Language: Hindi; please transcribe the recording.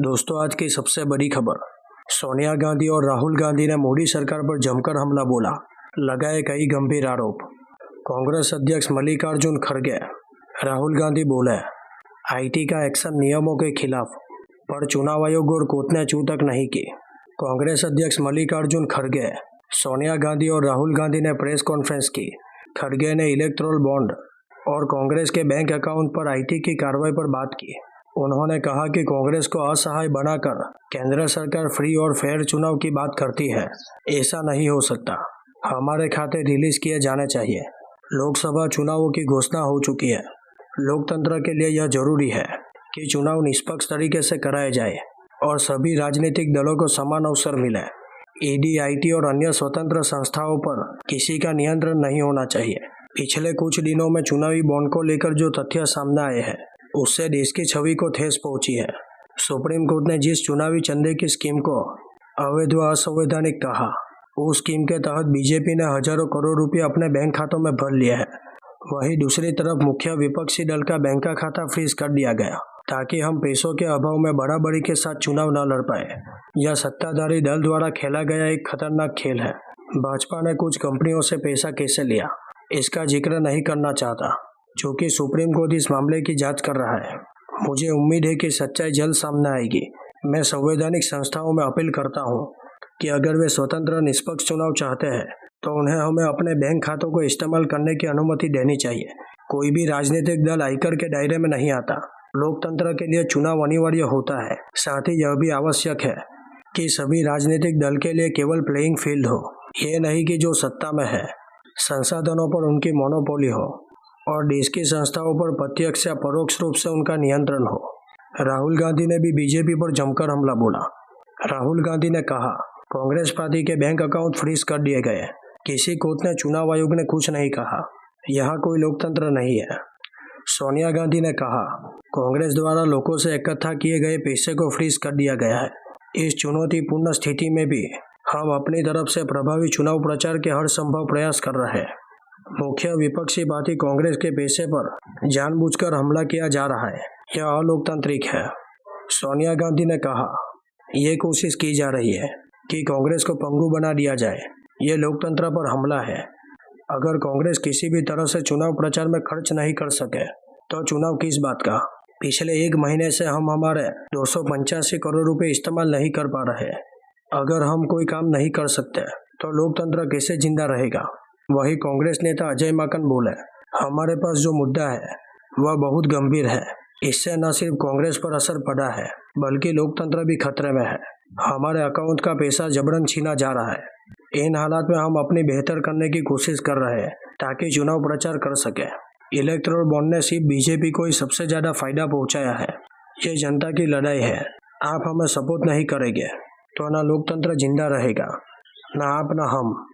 दोस्तों, आज की सबसे बड़ी खबर। सोनिया गांधी और राहुल गांधी ने मोदी सरकार पर जमकर हमला बोला, लगाए कई गंभीर आरोप। कांग्रेस अध्यक्ष मल्लिकार्जुन खड़गे। राहुल गांधी बोले, आईटी का एक्शन नियमों के खिलाफ, पर चुनाव आयोग और कोर्ट ने छू तक नहीं की। कांग्रेस अध्यक्ष मल्लिकार्जुन खड़गे, सोनिया गांधी और राहुल गांधी ने प्रेस कॉन्फ्रेंस की। खड़गे ने इलेक्टोरल बॉन्ड और कांग्रेस के बैंक अकाउंट पर आईटी की कार्रवाई पर बात की। उन्होंने कहा कि कांग्रेस को असहाय बनाकर केंद्र सरकार फ्री और फेयर चुनाव की बात करती है। ऐसा नहीं हो सकता। हमारे खाते रिलीज किए जाने चाहिए। लोकसभा चुनावों की घोषणा हो चुकी है। लोकतंत्र के लिए यह जरूरी है कि चुनाव निष्पक्ष तरीके से कराए जाए और सभी राजनीतिक दलों को समान अवसर मिले। ईडी, आईटी और अन्य स्वतंत्र संस्थाओं पर किसी का नियंत्रण नहीं होना चाहिए। पिछले कुछ दिनों में चुनावी बॉन्ड को लेकर जो तथ्य सामने आए हैं, उससे देश की छवि को ठेस पहुंची है। सुप्रीम कोर्ट ने जिस चुनावी चंदे की स्कीम को अवैध व असंवैधानिक कहा, उस स्कीम के तहत बीजेपी ने हजारों करोड़ रुपए अपने बैंक खातों में भर लिए हैं। वहीं दूसरी तरफ मुख्य विपक्षी दल का बैंक का खाता फ्रीज कर दिया गया, ताकि हम पैसों के अभाव में बराबरी के साथ चुनाव न लड़ पाए। यह सत्ताधारी दल द्वारा खेला गया एक खतरनाक खेल है। भाजपा ने कुछ कंपनियों से पैसा कैसे लिया, इसका जिक्र नहीं करना चाहता, क्योंकि सुप्रीम कोर्ट इस मामले की जांच कर रहा है। मुझे उम्मीद है कि सच्चाई जल्द सामने आएगी। मैं संवैधानिक संस्थाओं में अपील करता हूं कि अगर वे स्वतंत्र निष्पक्ष चुनाव चाहते हैं तो उन्हें हमें अपने बैंक खातों को इस्तेमाल करने की अनुमति देनी चाहिए। कोई भी राजनीतिक दल आयकर के दायरे में नहीं आता। लोकतंत्र के लिए चुनाव अनिवार्य होता है। साथ ही यह भी आवश्यक है कि सभी राजनीतिक दल के लिए केवल प्लेइंग फील्ड हो। ये नहीं कि जो सत्ता में है संसाधनों पर उनकी मोनोपोली हो और देश की संस्थाओं पर प्रत्यक्ष या परोक्ष रूप से उनका नियंत्रण हो। राहुल गांधी ने भी बीजेपी पर जमकर हमला बोला। राहुल गांधी ने कहा, कांग्रेस पार्टी के बैंक अकाउंट फ्रीज कर दिए गए। किसी कोर्ट ने, चुनाव आयोग ने कुछ नहीं कहा। यहाँ कोई लोकतंत्र नहीं है। सोनिया गांधी ने कहा, कांग्रेस द्वारा लोगों से इकट्ठा किए गए पैसे को फ्रीज कर दिया गया है। इस चुनौतीपूर्ण स्थिति में भी हम अपनी तरफ से प्रभावी चुनाव प्रचार के हर संभव प्रयास कर रहे हैं। मुख्य विपक्षी पार्टी कांग्रेस के पैसे पर जानबूझकर हमला किया जा रहा है। यह अलोकतांत्रिक है। सोनिया गांधी ने कहा, यह कोशिश की जा रही है कि कांग्रेस को पंगु बना दिया जाए। यह लोकतंत्र पर हमला है। अगर कांग्रेस किसी भी तरह से चुनाव प्रचार में खर्च नहीं कर सके तो चुनाव किस बात का। पिछले एक महीने से हम हमारे 285 करोड़ रुपए इस्तेमाल नहीं कर पा रहे। अगर हम कोई काम नहीं कर सकते तो लोकतंत्र कैसे जिंदा रहेगा। वही कांग्रेस नेता अजय माकन बोले, हमारे पास जो मुद्दा है वह बहुत गंभीर है। इससे न सिर्फ कांग्रेस पर असर पड़ा है, बल्कि लोकतंत्र भी खतरे में है। हमारे अकाउंट का पैसा जबरन छीना जा रहा है। इन हालात में हम अपनी बेहतर करने की कोशिश कर रहे हैं ताकि चुनाव प्रचार कर सके। इलेक्टोरल बॉन्ड ने सिर्फ बीजेपी को ही सबसे ज्यादा फायदा पहुंचाया है। ये जनता की लड़ाई है। आप हमें सपोर्ट नहीं करेंगे तो न लोकतंत्र जिंदा रहेगा, न आप न हम।